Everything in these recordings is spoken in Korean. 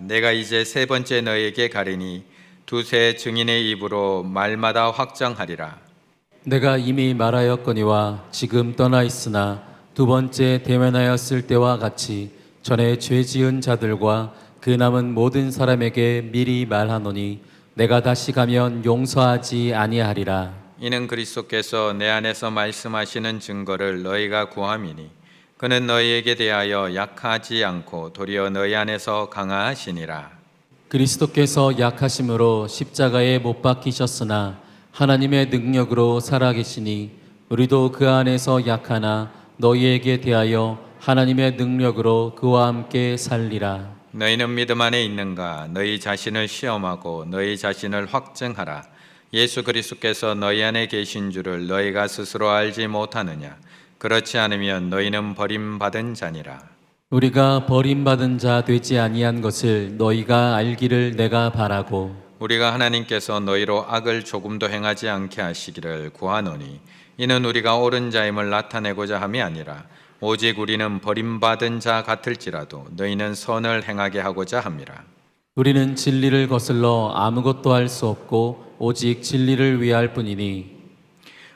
내가 이제 세 번째 너에게 가리니 두세 증인의 입으로 말마다 확정하리라. 내가 이미 말하였거니와 지금 떠나 있으나 두 번째 대면하였을 때와 같이 전에 죄 지은 자들과 그 남은 모든 사람에게 미리 말하노니 내가 다시 가면 용서하지 아니하리라. 이는 그리스도께서 내 안에서 말씀하시는 증거를 너희가 구함이니 그는 너희에게 대하여 약하지 않고 도리어 너희 안에서 강하시니라. 그리스도께서 약하심으로 십자가에 못 박히셨으나 하나님의 능력으로 살아계시니 우리도 그 안에서 약하나 너희에게 대하여 하나님의 능력으로 그와 함께 살리라. 너희는 믿음 안에 있는가? 너희 자신을 시험하고 너희 자신을 확증하라. 예수 그리스도께서 너희 안에 계신 줄을 너희가 스스로 알지 못하느냐? 그렇지 않으면 너희는 버림받은 자니라. 우리가 버림받은 자 되지 아니한 것을 너희가 알기를 내가 바라고 우리가 하나님께서 너희로 악을 조금도 행하지 않게 하시기를 구하노니 이는 우리가 옳은 자임을 나타내고자 함이 아니라 오직 우리는 버림받은 자 같을지라도 너희는 선을 행하게 하고자 함이라. 우리는 진리를 거슬러 아무것도 할 수 없고 오직 진리를 위할 뿐이니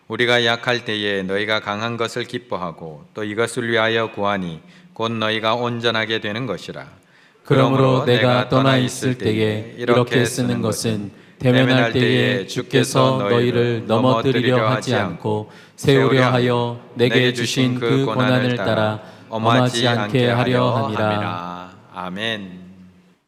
우리가 약할 때에 너희가 강한 것을 기뻐하고 또 이것을 위하여 구하니 곧 너희가 온전하게 되는 것이라. 그러므로 내가 떠나 있을 때에 이렇게 쓰는 것은 대면할 때에 주께서 너희를 넘어뜨리려 하지 않고 세우려 하여 내게 주신 그 고난을 따라 엄하지 않게 하려 함이라. 아멘.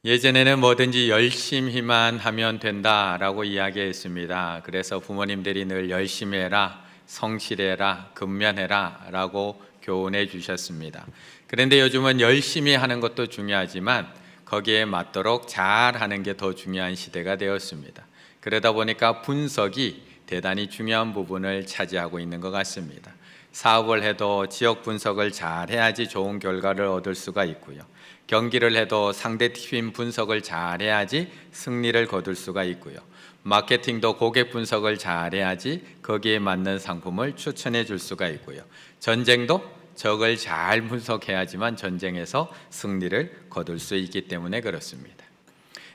예전에는 뭐든지 열심히만 하면 된다라고 이야기했습니다. 그래서 부모님들이 늘 열심히 해라, 성실해라, 근면해라 라고 교훈해 주셨습니다. 그런데 요즘은 열심히 하는 것도 중요하지만 거기에 맞도록 잘하는 게 더 중요한 시대가 되었습니다. 그러다 보니까 분석이 대단히 중요한 부분을 차지하고 있는 것 같습니다. 사업을 해도 지역 분석을 잘 해야지 좋은 결과를 얻을 수가 있고요. 경기를 해도 상대팀 분석을 잘 해야지 승리를 거둘 수가 있고요. 마케팅도 고객 분석을 잘 해야지 거기에 맞는 상품을 추천해 줄 수가 있고요. 전쟁도 적을 잘 분석해야지만 전쟁에서 승리를 거둘 수 있기 때문에 그렇습니다.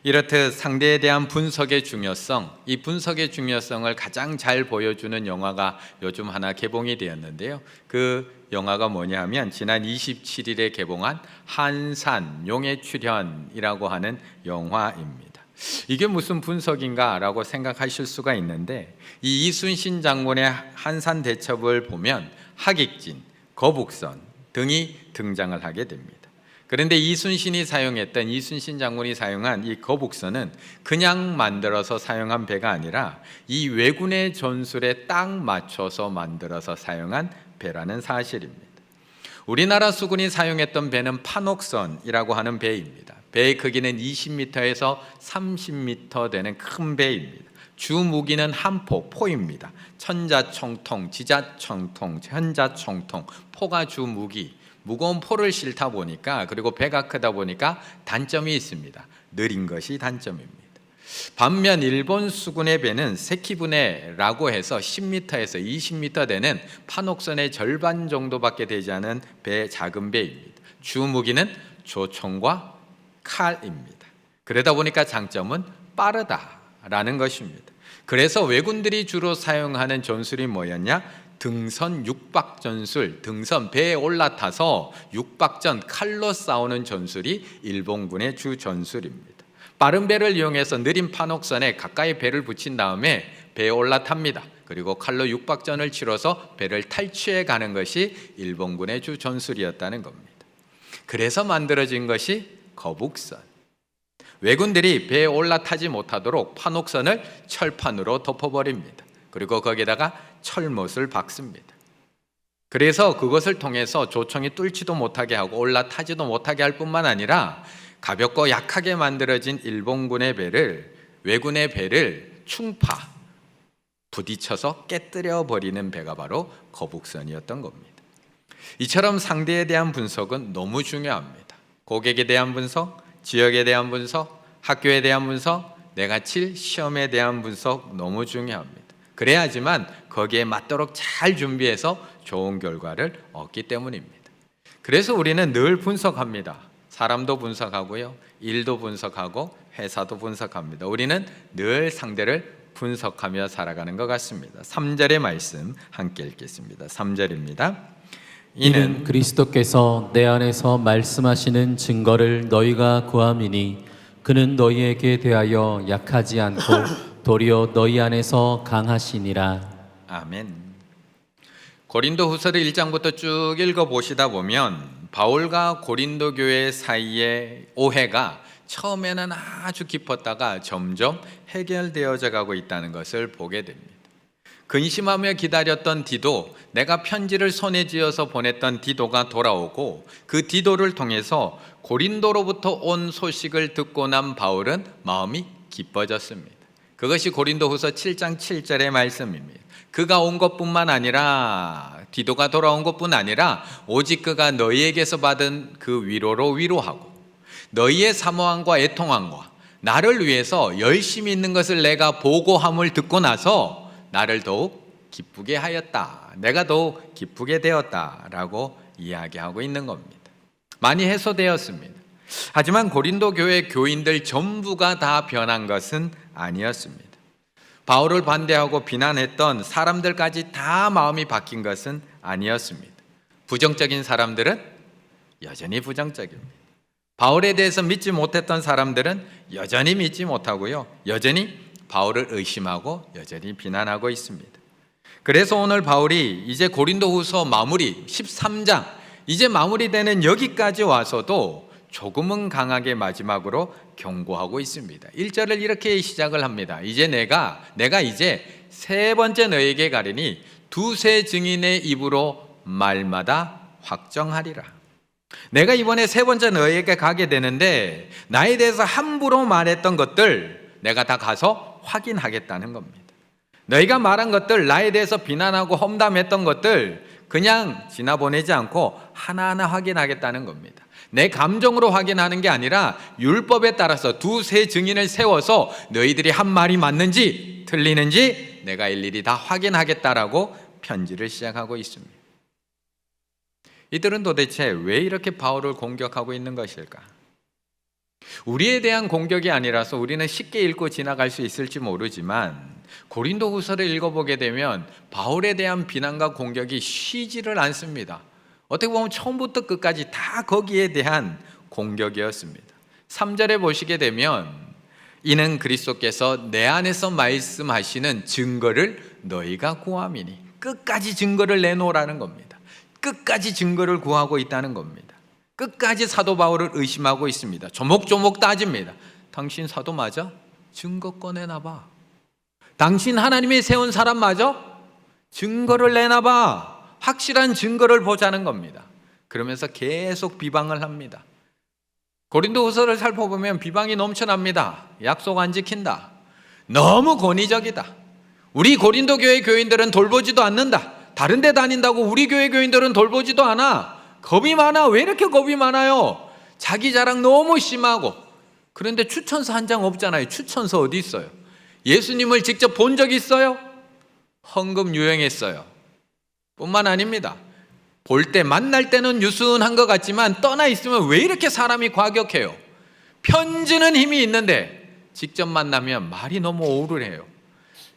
이렇듯 상대에 대한 분석의 중요성, 이 분석의 중요성을 가장 잘 보여주는 영화가 요즘 하나 개봉이 되었는데요. 그 영화가 뭐냐 하면 지난 27일에 개봉한 한산 용의 출현이라고 하는 영화입니다. 이게 무슨 분석인가 라고 생각하실 수가 있는데 이 이순신 장군의 한산 대첩을 보면 하객진, 거북선 등이 등장을 하게 됩니다. 그런데 이순신 장군이 사용한 이 거북선은 그냥 만들어서 사용한 배가 아니라 이 왜군의 전술에 딱 맞춰서 만들어서 사용한 배라는 사실입니다. 우리나라 수군이 사용했던 배는 판옥선이라고 하는 배입니다. 배의 크기는 20m에서 30m 되는 큰 배입니다. 주 무기는 포입니다. 천자총통, 지자총통, 현자총통, 포가 주 무기. 무거운 포를 싣다 보니까 그리고 배가 크다 보니까 단점이 있습니다. 느린 것이 단점입니다. 반면 일본 수군의 배는 세키부네라고 해서 10m에서 20m 되는 판옥선의 절반 정도밖에 되지 않은 작은 배입니다. 주 무기는 조총과 칼입니다. 그러다 보니까 장점은 빠르다라는 것입니다. 그래서 왜군들이 주로 사용하는 전술이 뭐였냐? 등선 육박전술, 배에 올라타서 육박전 칼로 싸우는 전술이 일본군의 주 전술입니다. 빠른 배를 이용해서 느린 판옥선에 가까이 배를 붙인 다음에 배에 올라탑니다. 그리고 칼로 육박전을 치러서 배를 탈취해 가는 것이 일본군의 주 전술이었다는 겁니다. 그래서 만들어진 것이 거북선. 왜군들이 배에 올라타지 못하도록 판옥선을 철판으로 덮어버립니다. 그리고 거기다가 철못을 박습니다. 그래서 그것을 통해서 조총이 뚫지도 못하게 하고 올라타지도 못하게 할 뿐만 아니라 가볍고 약하게 만들어진 일본군의 배를 왜군의 배를 충파 부딪혀서 깨뜨려 버리는 배가 바로 거북선이었던 겁니다. 이처럼 상대에 대한 분석은 너무 중요합니다. 고객에 대한 분석, 지역에 대한 분석, 학교에 대한 분석, 내가 칠 시험에 대한 분석 너무 중요합니다. 그래야지만 거기에 맞도록 잘 준비해서 좋은 결과를 얻기 때문입니다. 그래서 우리는 늘 분석합니다. 사람도 분석하고요, 일도 분석하고 회사도 분석합니다. 우리는 늘 상대를 분석하며 살아가는 것 같습니다. 3절의 말씀 함께 읽겠습니다. 3절입니다. 이는 그리스도께서 내 안에서 말씀하시는 증거를 너희가 구함이니 그는 너희에게 대하여 약하지 않고 도리어 너희 안에서 강하시니라. 아멘. 고린도 후서를 1장부터 쭉 읽어보시다 보면 바울과 고린도 교회 사이의 오해가 처음에는 아주 깊었다가 점점 해결되어져 가고 있다는 것을 보게 됩니다. 근심하며 기다렸던 디도, 내가 편지를 손에 쥐어서 보냈던 디도가 돌아오고 그 디도를 통해서 고린도로부터 온 소식을 듣고 난 바울은 마음이 기뻐졌습니다. 그것이 고린도후서 7장 7절의 말씀입니다. 그가 온 것뿐만 아니라, 디도가 돌아온 것뿐 아니라 오직 그가 너희에게서 받은 그 위로로 위로하고 너희의 사모함과 애통함과 나를 위해서 열심히 있는 것을 내가 보고함을 듣고 나서 나를 더욱 기쁘게 하였다. 내가 더욱 기쁘게 되었다라고 이야기하고 있는 겁니다. 많이 해소되었습니다. 하지만 고린도 교회 교인들 전부가 다 변한 것은 아니었습니다. 바울을 반대하고 비난했던 사람들까지 다 마음이 바뀐 것은 아니었습니다. 부정적인 사람들은 여전히 부정적입니다. 바울에 대해서 믿지 못했던 사람들은 여전히 믿지 못하고요, 여전히 바울을 의심하고 여전히 비난하고 있습니다. 그래서 오늘 바울이 이제 고린도후서 마무리 13장, 이제 마무리되는 여기까지 와서도 조금은 강하게 마지막으로 경고하고 있습니다. 1절을 이렇게 시작을 합니다. 이제 내가 이제 세 번째 너에게 가리니 두세 증인의 입으로 말마다 확정하리라. 내가 이번에 세 번째 너에게 가게 되는데 나에 대해서 함부로 말했던 것들 내가 다 가서 확인하겠다는 겁니다. 너희가 말한 것들, 나에 대해서 비난하고 험담했던 것들 그냥 지나보내지 않고 하나하나 확인하겠다는 겁니다. 내 감정으로 확인하는 게 아니라 율법에 따라서 두세 증인을 세워서 너희들이 한 말이 맞는지 틀리는지 내가 일일이 다 확인하겠다라고 편지를 시작하고 있습니다. 이들은 도대체 왜 이렇게 바울을 공격하고 있는 것일까? 우리에 대한 공격이 아니라서 우리는 쉽게 읽고 지나갈 수 있을지 모르지만 고린도후서를 읽어보게 되면 바울에 대한 비난과 공격이 쉬지를 않습니다. 어떻게 보면 처음부터 끝까지 다 거기에 대한 공격이었습니다. 3절에 보시게 되면 이는 그리스도께서 내 안에서 말씀하시는 증거를 너희가 구함이니, 끝까지 증거를 내놓으라는 겁니다. 끝까지 증거를 구하고 있다는 겁니다. 끝까지 사도 바울을 의심하고 있습니다. 조목조목 따집니다. 당신 사도 맞아? 증거 꺼내놔봐. 당신 하나님이 세운 사람 맞아? 증거를 내놔봐. 확실한 증거를 보자는 겁니다. 그러면서 계속 비방을 합니다. 고린도후서를 살펴보면 비방이 넘쳐납니다. 약속 안 지킨다. 너무 권위적이다. 우리 고린도 교회 교인들은 돌보지도 않는다. 다른 데 다닌다고 우리 교회 교인들은 돌보지도 않아. 겁이 많아. 왜 이렇게 겁이 많아요? 자기 자랑 너무 심하고. 그런데 추천서 한 장 없잖아요. 추천서 어디 있어요? 예수님을 직접 본 적 있어요? 헌금 유행했어요. 뿐만 아닙니다. 볼 때 만날 때는 유순한 것 같지만 떠나 있으면 왜 이렇게 사람이 과격해요? 편지는 힘이 있는데 직접 만나면 말이 너무 오르해요.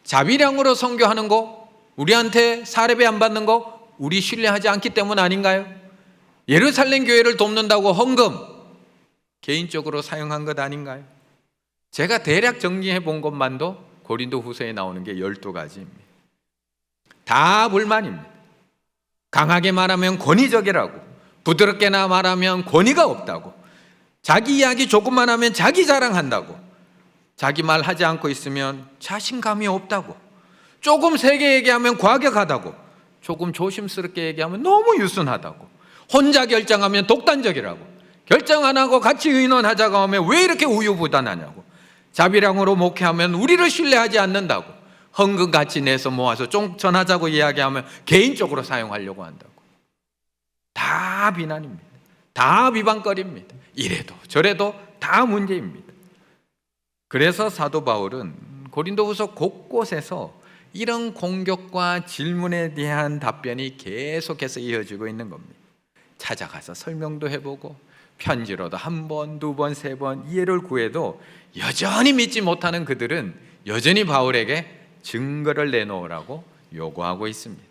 자비량으로 선교하는 거, 우리한테 사례비 안 받는 거 우리 신뢰하지 않기 때문 아닌가요? 예루살렘 교회를 돕는다고 헌금 개인적으로 사용한 것 아닌가요? 제가 대략 정리해 본 것만도 고린도 후서에 나오는 게 12가지입니다. 다 불만입니다. 강하게 말하면 권위적이라고, 부드럽게나 말하면 권위가 없다고, 자기 이야기 조금만 하면 자기 자랑한다고, 자기 말 하지 않고 있으면 자신감이 없다고, 조금 세게 얘기하면 과격하다고, 조금 조심스럽게 얘기하면 너무 유순하다고, 혼자 결정하면 독단적이라고, 결정 안 하고 같이 의논하자고 하면 왜 이렇게 우유부단하냐고, 자비량으로 목회하면 우리를 신뢰하지 않는다고, 헌금 같이 내서 모아서 좀 전하자고 이야기하면 개인적으로 사용하려고 한다고. 다 비난입니다. 다 비방거리입니다. 이래도 저래도 다 문제입니다. 그래서 사도 바울은 고린도후서 곳곳에서 이런 공격과 질문에 대한 답변이 계속해서 이어지고 있는 겁니다. 찾아가서 설명도 해보고 편지로도 한 번, 두 번, 세 번 이해를 구해도 여전히 믿지 못하는 그들은 여전히 바울에게 증거를 내놓으라고 요구하고 있습니다.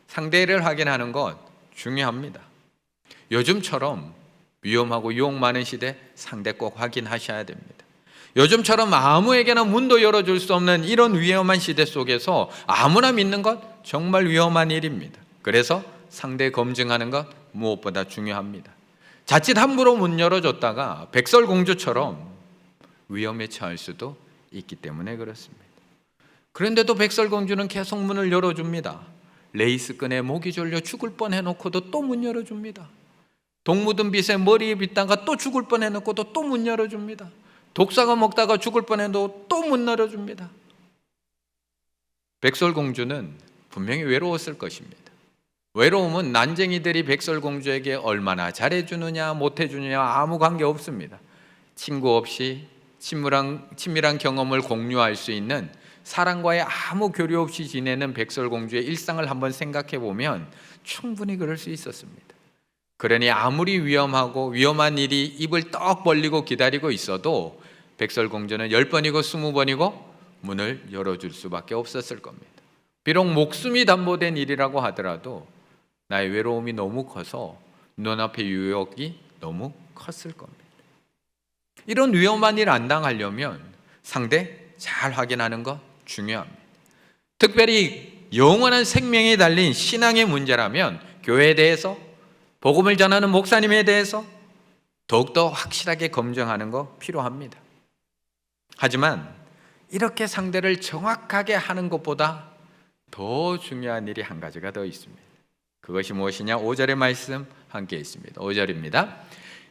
상대를 확인하는 것 중요합니다. 요즘처럼 위험하고 유혹 많은 시대 상대 꼭 확인하셔야 됩니다. 요즘처럼 아무에게나 문도 열어줄 수 없는 이런 위험한 시대 속에서 아무나 믿는 것 정말 위험한 일입니다. 그래서 상대 검증하는 것 무엇보다 중요합니다. 자칫 함부로 문 열어줬다가 백설공주처럼 위험에 처할 수도 있기 때문에 그렇습니다. 그런데도 백설공주는 계속 문을 열어줍니다. 레이스끈에 목이 졸려 죽을 뻔해놓고도 또 문 열어줍니다. 독 묻은 빛에 머리에 빗다가 또 죽을 뻔해놓고도 또 문 열어줍니다. 독사가 먹다가 죽을 뻔해도 또 문 열어줍니다. 백설공주는 분명히 외로웠을 것입니다. 외로움은 난쟁이들이 백설공주에게 얼마나 잘해주느냐 못해주느냐 아무 관계 없습니다. 친구 없이 친밀한 경험을 공유할 수 있는, 사랑과의 아무 교류 없이 지내는 백설공주의 일상을 한번 생각해 보면 충분히 그럴 수 있었습니다. 그러니 아무리 위험한 일이 입을 떡 벌리고 기다리고 있어도 백설공주는 10번이고 20번이고 문을 열어줄 수밖에 없었을 겁니다. 비록 목숨이 담보된 일이라고 하더라도 나의 외로움이 너무 커서 눈앞의 유혹이 너무 컸을 겁니다. 이런 위험한 일 안 당하려면 상대 잘 확인하는 거 중요합니다. 특별히 영원한 생명이 달린 신앙의 문제라면 교회에 대해서, 복음을 전하는 목사님에 대해서 더욱더 확실하게 검증하는 거 필요합니다. 하지만 이렇게 상대를 정확하게 하는 것보다 더 중요한 일이 한 가지가 더 있습니다. 그것이 무엇이냐? 5절의 말씀 함께 있습니다. 5절입니다.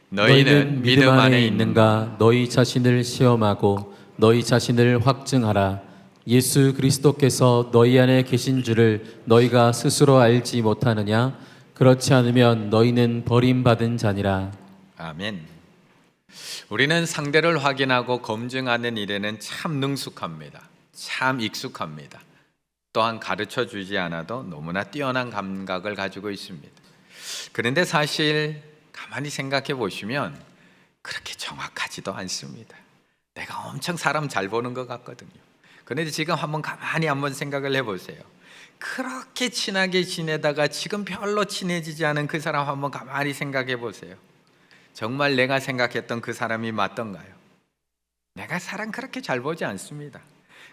너희는 믿음 안에 있는가? 너희 자신을 시험하고 너희 자신을 확증하라. 예수 그리스도께서 너희 안에 계신 줄을 너희가 스스로 알지 못하느냐? 그렇지 않으면 너희는 버림받은 자니라. 아멘. 우리는 상대를 확인하고 검증하는 일에는 참 능숙합니다. 참 익숙합니다. 또한 가르쳐 주지 않아도 너무나 뛰어난 감각을 가지고 있습니다. 그런데 사실 가만히 생각해 보시면 그렇게 정확하지도 않습니다. 내가 엄청 사람 잘 보는 것 같거든요. 그런데 지금 가만히 생각을 해보세요. 그렇게 친하게 지내다가 지금 별로 친해지지 않은 그 사람 한번 가만히 생각해 보세요. 정말 내가 생각했던 그 사람이 맞던가요? 내가 사람 그렇게 잘 보지 않습니다.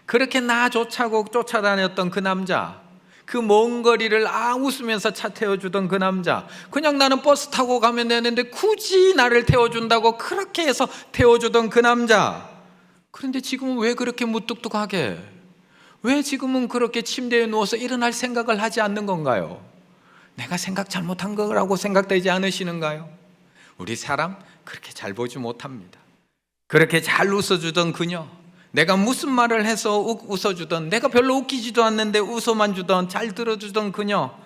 그렇게 나 좋자고 쫓아다녔던 그 남자, 그 먼 거리를 웃으면서 차 태워주던 그 남자, 그냥 나는 버스 타고 가면 되는데 굳이 나를 태워준다고 그렇게 해서 태워주던 그 남자, 그런데 지금은 왜 그렇게 무뚝뚝하게, 왜 지금은 그렇게 침대에 누워서 일어날 생각을 하지 않는 건가요? 내가 생각 잘못한 거라고 생각되지 않으시는가요? 우리 사람 그렇게 잘 보지 못합니다. 그렇게 잘 웃어주던 그녀, 내가 무슨 말을 해서 웃어주던, 내가 별로 웃기지도 않는데 웃어만 주던, 잘 들어주던 그녀,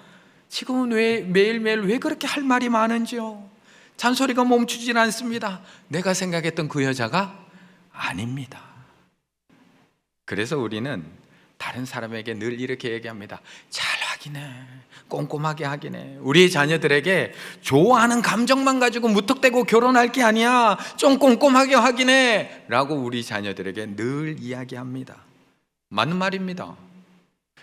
지금은 왜 매일매일 왜 그렇게 할 말이 많은지요? 잔소리가 멈추질 않습니다. 내가 생각했던 그 여자가 아닙니다. 그래서 우리는 다른 사람에게 늘 이렇게 얘기합니다. 잘 확인해, 꼼꼼하게 확인해. 우리 자녀들에게 좋아하는 감정만 가지고 무턱대고 결혼할 게 아니야, 좀 꼼꼼하게 확인해 라고 우리 자녀들에게 늘 이야기합니다. 맞는 말입니다.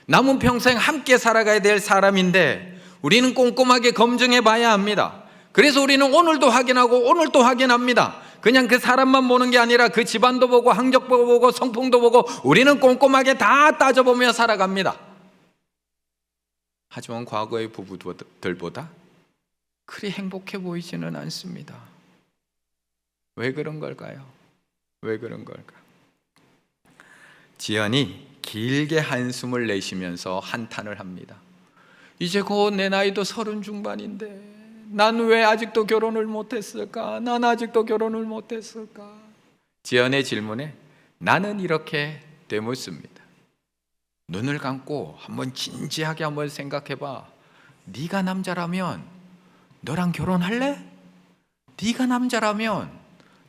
남은 평생 함께 살아가야 될 사람인데 우리는 꼼꼼하게 검증해 봐야 합니다. 그래서 우리는 오늘도 확인하고 오늘도 확인합니다. 그냥 그 사람만 보는 게 아니라 그 집안도 보고 학력도 보고 성품도 보고 우리는 꼼꼼하게 다 따져보며 살아갑니다. 하지만 과거의 부부들보다 그리 행복해 보이지는 않습니다. 왜 그런 걸까요? 왜 그런 걸까? 지연이 길게 한숨을 내쉬면서 한탄을 합니다. 이제 곧 내 나이도 30 중반인데 난 왜 아직도 결혼을 못했을까? 난 아직도 결혼을 못했을까? 지연의 질문에 나는 이렇게 되묻습니다. 눈을 감고 한번 진지하게 한번 생각해봐. 네가 남자라면 너랑 결혼할래? 네가 남자라면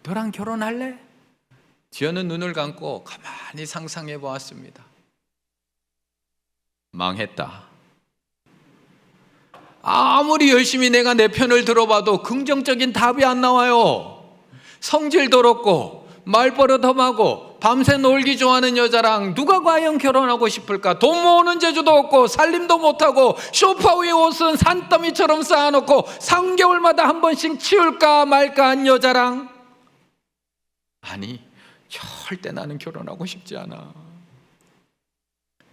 너랑 결혼할래? 지연은 눈을 감고 가만히 상상해 보았습니다. 망했다. 아무리 열심히 내가 내 편을 들어봐도 긍정적인 답이 안 나와요. 성질 더럽고 말버릇 험하고 밤새 놀기 좋아하는 여자랑 누가 과연 결혼하고 싶을까? 돈 모으는 재주도 없고 살림도 못하고 소파 위에 옷은 산더미처럼 쌓아놓고 3개월마다 한 번씩 치울까 말까 한 여자랑, 아니 절대 나는 결혼하고 싶지 않아.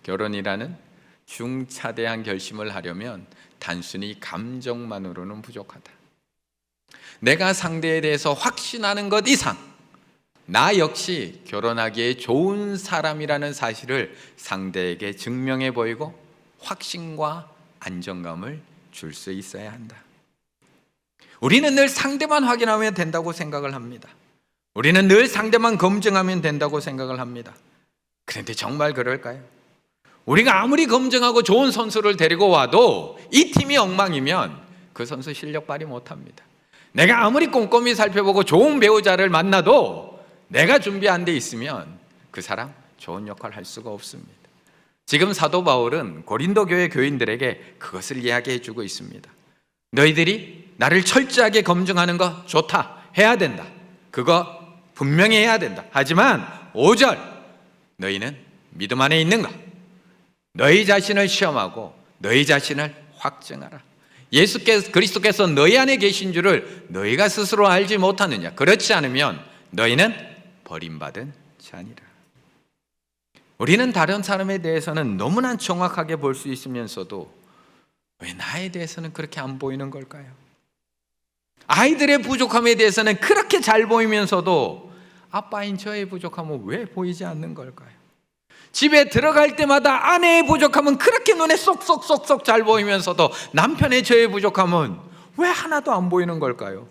결혼이라는 중차대한 결심을 하려면 단순히 감정만으로는 부족하다. 내가 상대에 대해서 확신하는 것 이상 나 역시 결혼하기에 좋은 사람이라는 사실을 상대에게 증명해 보이고 확신과 안정감을 줄 수 있어야 한다. 우리는 늘 상대만 확인하면 된다고 생각을 합니다. 우리는 늘 상대만 검증하면 된다고 생각을 합니다. 그런데 정말 그럴까요? 우리가 아무리 검증하고 좋은 선수를 데리고 와도 이 팀이 엉망이면 그 선수 실력 발휘 못합니다. 내가 아무리 꼼꼼히 살펴보고 좋은 배우자를 만나도 내가 준비 안 돼 있으면 그 사람 좋은 역할을 할 수가 없습니다. 지금 사도 바울은 고린도 교회 교인들에게 그것을 이야기해 주고 있습니다. 너희들이 나를 철저하게 검증하는 거 좋다, 해야 된다. 그거 분명히 해야 된다. 하지만 5절, 너희는 믿음 안에 있는가? 너희 자신을 시험하고 너희 자신을 확증하라. 그리스도께서 너희 안에 계신 줄을 너희가 스스로 알지 못하느냐? 그렇지 않으면 너희는 버림받은 자니라. 우리는 다른 사람에 대해서는 너무나 정확하게 볼 수 있으면서도 왜 나에 대해서는 그렇게 안 보이는 걸까요? 아이들의 부족함에 대해서는 그렇게 잘 보이면서도 아빠인 저의 부족함은 왜 보이지 않는 걸까요? 집에 들어갈 때마다 아내의 부족함은 그렇게 눈에 쏙쏙쏙쏙 잘 보이면서도 남편의 저의 부족함은 왜 하나도 안 보이는 걸까요?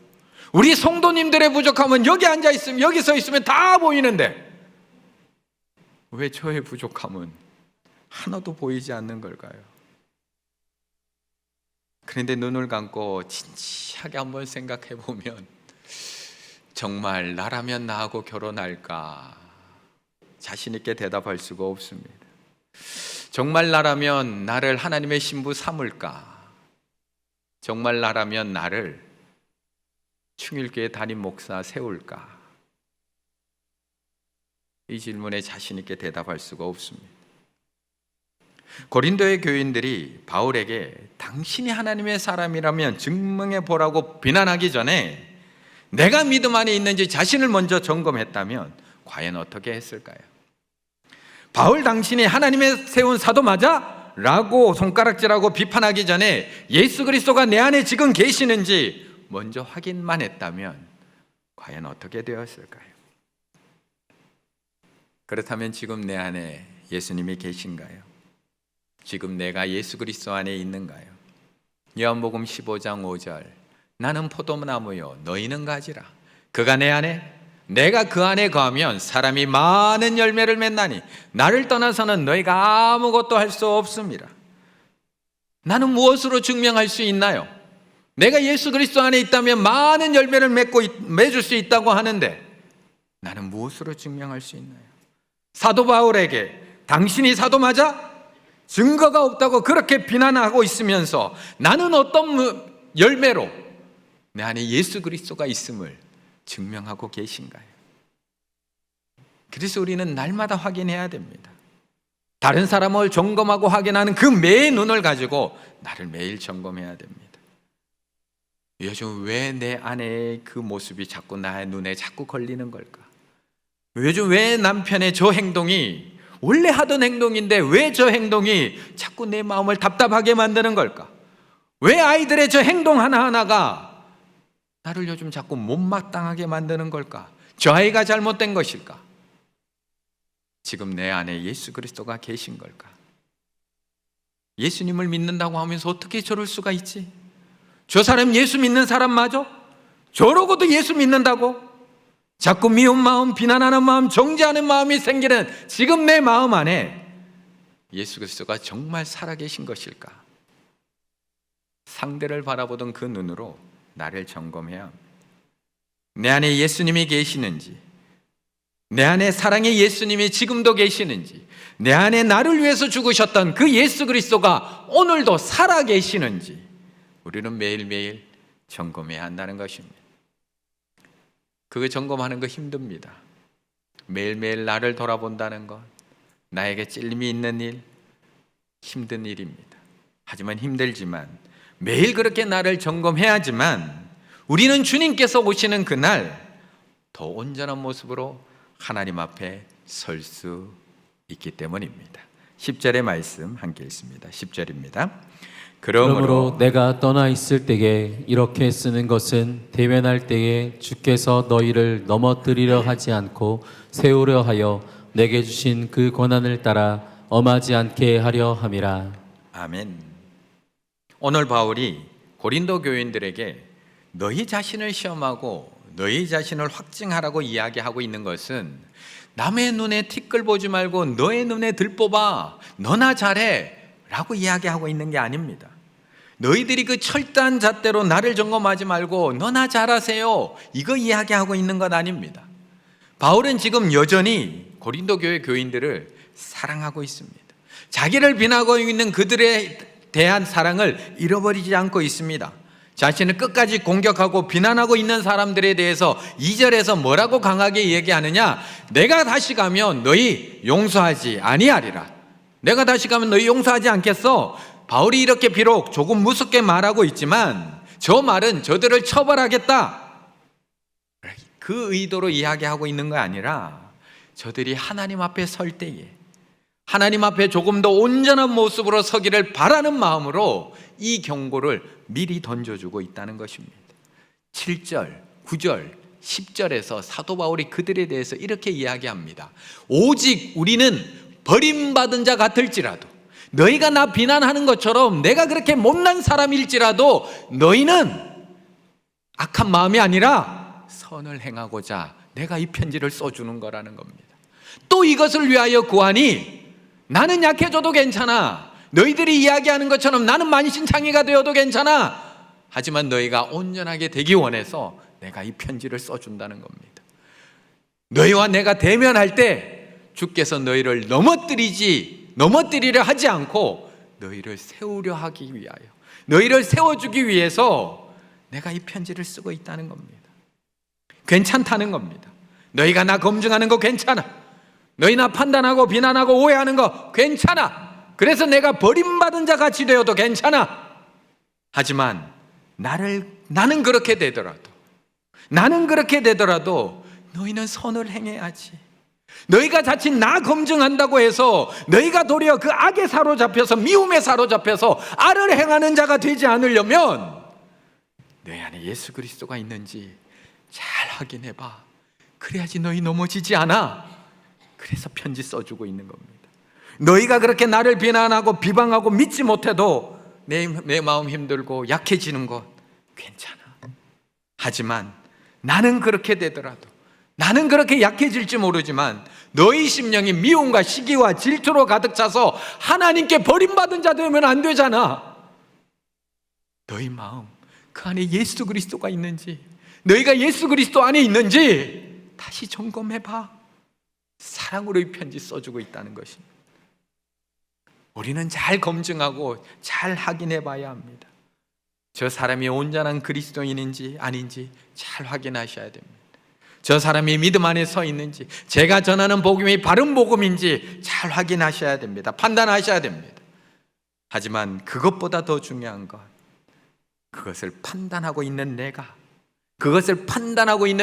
우리 성도님들의 부족함은 여기 앉아 있으면, 여기 서 있으면 다 보이는데 왜 저의 부족함은 하나도 보이지 않는 걸까요? 그런데 눈을 감고 진지하게 한번 생각해 보면 정말 나라면 나하고 결혼할까? 자신 있게 대답할 수가 없습니다. 정말 나라면 나를 하나님의 신부 삼을까? 정말 나라면 나를 충일교회 담임 목사 세울까? 이 질문에 자신 있게 대답할 수가 없습니다. 고린도의 교인들이 바울에게 당신이 하나님의 사람이라면 증명해 보라고 비난하기 전에 내가 믿음 안에 있는지 자신을 먼저 점검했다면 과연 어떻게 했을까요? 바울 당신이 하나님의 세운 사도 맞아? 라고 손가락질하고 비판하기 전에 예수 그리스도가 내 안에 지금 계시는지 먼저 확인만 했다면 과연 어떻게 되었을까요? 그렇다면 지금 내 안에 예수님이 계신가요? 지금 내가 예수 그리스도 안에 있는가요? 요한복음 15장 5절, 나는 포도나무요 너희는 가지라. 그가 내 안에 내가 그 안에 거하면 사람이 많은 열매를 맺나니 나를 떠나서는 너희가 아무것도 할 수 없습니다. 나는 무엇으로 증명할 수 있나요? 내가 예수 그리스도 안에 있다면 많은 열매를 맺을 수 있다고 하는데 나는 무엇으로 증명할 수 있나요? 사도 바울에게 당신이 사도 맞아? 증거가 없다고 그렇게 비난하고 있으면서 나는 어떤 열매로 내 안에 예수 그리스도가 있음을 증명하고 계신가요? 그래서 우리는 날마다 확인해야 됩니다. 다른 사람을 점검하고 확인하는 그 매의 눈을 가지고 나를 매일 점검해야 됩니다. 요즘 왜 내 안에 그 모습이 자꾸 나의 눈에 자꾸 걸리는 걸까? 요즘 왜 남편의 저 행동이 원래 하던 행동인데 왜 저 행동이 자꾸 내 마음을 답답하게 만드는 걸까? 왜 아이들의 저 행동 하나하나가 나를 요즘 자꾸 못마땅하게 만드는 걸까? 저 아이가 잘못된 것일까? 지금 내 안에 예수 그리스도가 계신 걸까? 예수님을 믿는다고 하면서 어떻게 저럴 수가 있지? 저 사람 예수 믿는 사람 맞아? 저러고도 예수 믿는다고? 자꾸 미운 마음, 비난하는 마음, 정죄하는 마음이 생기는 지금 내 마음 안에 예수 그리스도가 정말 살아계신 것일까? 상대를 바라보던 그 눈으로 나를 점검해야 합니다. 내 안에 예수님이 계시는지, 내 안에 사랑의 예수님이 지금도 계시는지, 내 안에 나를 위해서 죽으셨던 그 예수 그리스도가 오늘도 살아계시는지 우리는 매일매일 점검해야 한다는 것입니다. 그거 점검하는 거 힘듭니다. 매일매일 나를 돌아본다는 것, 나에게 찔림이 있는 일, 힘든 일입니다. 하지만 힘들지만 매일 그렇게 나를 점검해야지만 우리는 주님께서 오시는 그날 더 온전한 모습으로 하나님 앞에 설 수 있기 때문입니다. 10절의 말씀 함께 읽습니다. 10절입니다. 그러므로 내가 떠나 있을 때에 이렇게 쓰는 것은 대면할 때에 주께서 너희를 넘어뜨리려 하지 않고 세우려 하여 내게 주신 그 권한을 따라 엄하지 않게 하려 함이라. 아멘. 오늘 바울이 고린도 교인들에게 너희 자신을 시험하고 너희 자신을 확증하라고 이야기하고 있는 것은 남의 눈에 티끌 보지 말고 너의 눈에 들보봐, 너나 잘해 라고 이야기하고 있는 게 아닙니다. 너희들이 그 철저한 잣대로 나를 점검하지 말고 너나 잘하세요, 이거 이야기하고 있는 것 아닙니다. 바울은 지금 여전히 고린도 교회 교인들을 사랑하고 있습니다. 자기를 비난하고 있는 그들에 대한 사랑을 잃어버리지 않고 있습니다. 자신을 끝까지 공격하고 비난하고 있는 사람들에 대해서 2절에서 뭐라고 강하게 얘기하느냐? 내가 다시 가면 너희 용서하지 아니하리라. 내가 다시 가면 너희 용서하지 않겠어. 바울이 이렇게 비록 조금 무섭게 말하고 있지만 저 말은 저들을 처벌하겠다, 그 의도로 이야기하고 있는 거 아니라 저들이 하나님 앞에 설 때에 하나님 앞에 조금 더 온전한 모습으로 서기를 바라는 마음으로 이 경고를 미리 던져주고 있다는 것입니다. 7절, 9절, 10절에서 사도 바울이 그들에 대해서 이렇게 이야기합니다. 오직 우리는 버림받은 자 같을지라도, 너희가 나 비난하는 것처럼 내가 그렇게 못난 사람일지라도 너희는 악한 마음이 아니라 선을 행하고자 내가 이 편지를 써주는 거라는 겁니다. 또 이것을 위하여 구하니 나는 약해져도 괜찮아, 너희들이 이야기하는 것처럼 나는 만신창이가 되어도 괜찮아, 하지만 너희가 온전하게 되기 원해서 내가 이 편지를 써준다는 겁니다. 너희와 내가 대면할 때 주께서 너희를 넘어뜨리려 하지 않고 너희를 세우려 하기 위하여, 너희를 세워주기 위해서 내가 이 편지를 쓰고 있다는 겁니다. 괜찮다는 겁니다. 너희가 나 검증하는 거 괜찮아, 너희 나 판단하고 비난하고 오해하는 거 괜찮아, 그래서 내가 버림받은 자 같이 되어도 괜찮아. 하지만 나는 그렇게 되더라도 너희는 선을 행해야지. 너희가 자칫 나 검증한다고 해서 너희가 도리어 그 악에 사로잡혀서, 미움에 사로잡혀서 악을 행하는 자가 되지 않으려면 너희 안에 예수 그리스도가 있는지 잘 확인해봐. 그래야지 너희 넘어지지 않아. 그래서 편지 써주고 있는 겁니다. 너희가 그렇게 나를 비난하고 비방하고 믿지 못해도 내 마음 힘들고 약해지는 것 괜찮아. 하지만 나는 그렇게 되더라도, 나는 그렇게 약해질지 모르지만 너희 심령이 미움과 시기와 질투로 가득 차서 하나님께 버림받은 자 되면 안 되잖아. 너희 마음 그 안에 예수 그리스도가 있는지, 너희가 예수 그리스도 안에 있는지 다시 점검해봐. 사랑으로 이 편지 써주고 있다는 것입니다. 우리는 잘 검증하고 잘 확인해 봐야 합니다. 저 사람이 온전한 그리스도인인지 아닌지 잘 확인하셔야 됩니다. 저 사람이 믿음 안에 서 있는지, 제가 전하는 복음이 바른 복음인지 잘 확인하셔야 됩니다. 판단하셔야 됩니다. 하지만 그것보다 더 중요한 것, 그것을 판단하고 있는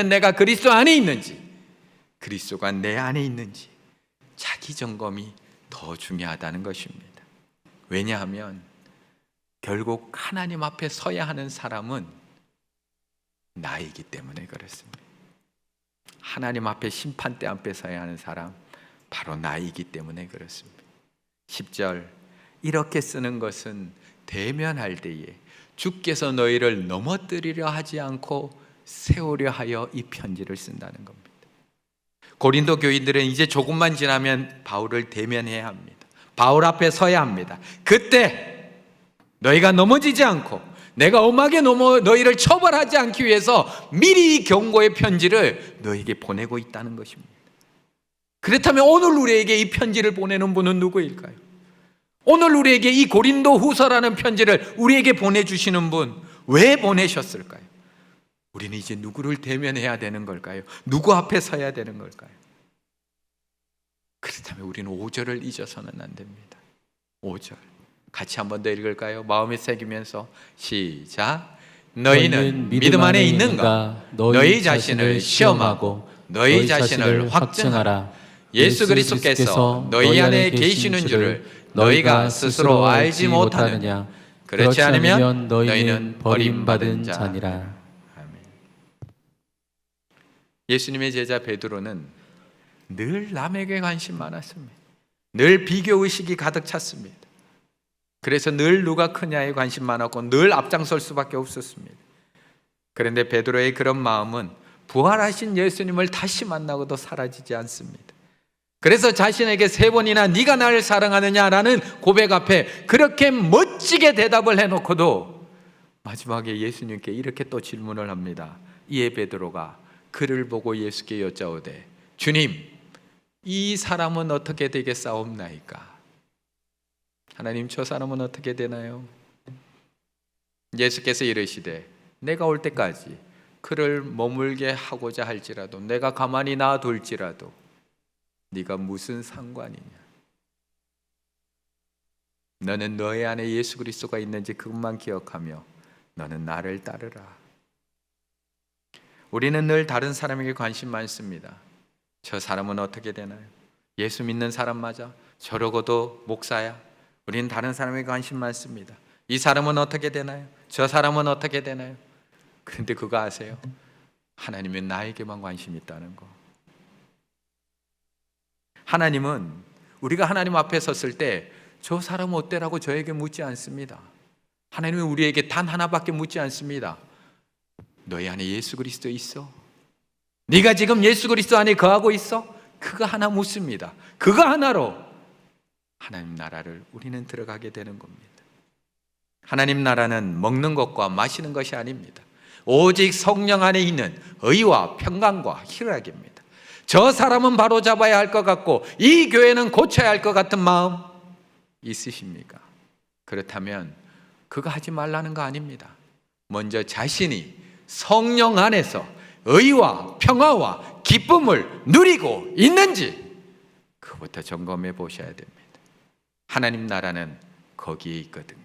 내가 그리스도 안에 있는지, 그리스도가 내 안에 있는지 자기 점검이 더 중요하다는 것입니다. 왜냐하면 결국 하나님 앞에 서야 하는 사람은 나이기 때문에 그렇습니다. 하나님 앞에 심판대 앞에 서야 하는 사람, 바로 나이기 때문에 그렇습니다. 10절, 이렇게 쓰는 것은 대면할 때에 주께서 너희를 넘어뜨리려 하지 않고 세우려 하여 이 편지를 쓴다는 겁니다. 고린도 교인들은 이제 조금만 지나면 바울을 대면해야 합니다. 바울 앞에 서야 합니다. 그때 너희가 넘어지지 않고 내가 엄하게 너희를 처벌하지 않기 위해서 미리 이 경고의 편지를 너희에게 보내고 있다는 것입니다. 그렇다면 오늘 우리에게 이 편지를 보내는 분은 누구일까요? 오늘 우리에게 이 고린도 후서라는 편지를 우리에게 보내주시는 분, 왜 보내셨을까요? 우리는 이제 누구를 대면해야 되는 걸까요? 누구 앞에 서야 되는 걸까요? 그렇다면 우리는 5절을 잊어서는 안 됩니다. 5절 같이 한번 더 읽을까요? 마음에 새기면서 시작. 너희는 믿음 안에 있는가? 너희 자신을 시험하고 너희 자신을 확증하라. 예수 그리스도께서 너희 안에 계시는 줄을 너희가 스스로 알지 못하느냐? 그렇지 않으면 너희는 버림받은 자니라. 아멘. 예수님의 제자 베드로는 늘 남에게 관심 많았습니다. 늘 비교의식이 가득 찼습니다. 그래서 늘 누가 크냐에 관심 많았고 늘 앞장설 수밖에 없었습니다. 그런데 베드로의 그런 마음은 부활하신 예수님을 다시 만나고도 사라지지 않습니다. 그래서 자신에게 3번이나 네가 나를 사랑하느냐라는 고백 앞에 그렇게 멋지게 대답을 해놓고도 마지막에 예수님께 이렇게 또 질문을 합니다. 이에 베드로가 그를 보고 예수께 여짜오되 주님, 이 사람은 어떻게 되겠사옵나이까? 하나님, 저 사람은 어떻게 되나요? 예수께서 이르시되 내가 올 때까지 그를 머물게 하고자 할지라도, 내가 가만히 놔둘지라도 네가 무슨 상관이냐? 너는 너의 안에 예수 그리스도가 있는지 그것만 기억하며 너는 나를 따르라. 우리는 늘 다른 사람에게 관심 많습니다. 저 사람은 어떻게 되나요? 예수 믿는 사람 맞아? 저러고도 목사야? 우리는 다른 사람에게 관심 많습니다. 이 사람은 어떻게 되나요? 저 사람은 어떻게 되나요? 그런데 그거 아세요? 하나님은 나에게만 관심이 있다는 거. 하나님은 우리가 하나님 앞에 섰을 때 저 사람은 어때라고 저에게 묻지 않습니다. 하나님은 우리에게 단 하나밖에 묻지 않습니다. 너희 안에 예수 그리스도 있어? 네가 지금 예수 그리스도 안에 거하고 있어? 그거 하나 묻습니다. 그거 하나로 하나님 나라를 우리는 들어가게 되는 겁니다. 하나님 나라는 먹는 것과 마시는 것이 아닙니다. 오직 성령 안에 있는 의와 평강과 희락입니다. 저 사람은 바로 잡아야 할 것 같고 이 교회는 고쳐야 할 것 같은 마음 있으십니까? 그렇다면 그거 하지 말라는 거 아닙니다. 먼저 자신이 성령 안에서 의와 평화와 기쁨을 누리고 있는지 그것부터 점검해 보셔야 됩니다. 하나님 나라는 거기에 있거든요.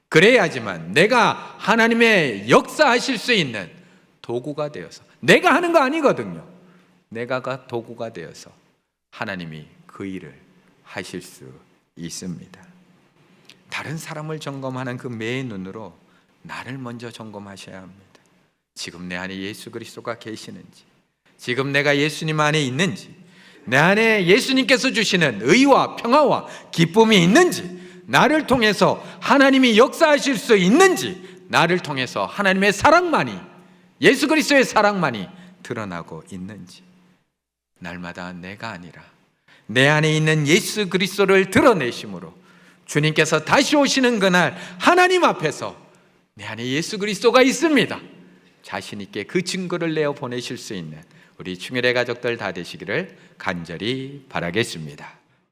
그래야지만 내가 하나님의 역사하실 수 있는 도구가 되어서, 내가 하는 거 아니거든요. 내가 도구가 되어서 하나님이 그 일을 하실 수 있습니다. 다른 사람을 점검하는 그 매의 눈으로 나를 먼저 점검하셔야 합니다. 지금 내 안에 예수 그리스도가 계시는지, 지금 내가 예수님 안에 있는지, 내 안에 예수님께서 주시는 의와 평화와 기쁨이 있는지, 나를 통해서 하나님이 역사하실 수 있는지, 나를 통해서 하나님의 사랑만이, 예수 그리스도의 사랑만이 드러나고 있는지, 날마다 내가 아니라 내 안에 있는 예수 그리스도를 드러내심으로 주님께서 다시 오시는 그날 하나님 앞에서 내 안에 예수 그리스도가 있습니다, 자신 있게 그 증거를 내어 보내실 수 있는 우리 충일의 가족들 다 되시기를 간절히 바라겠습니다.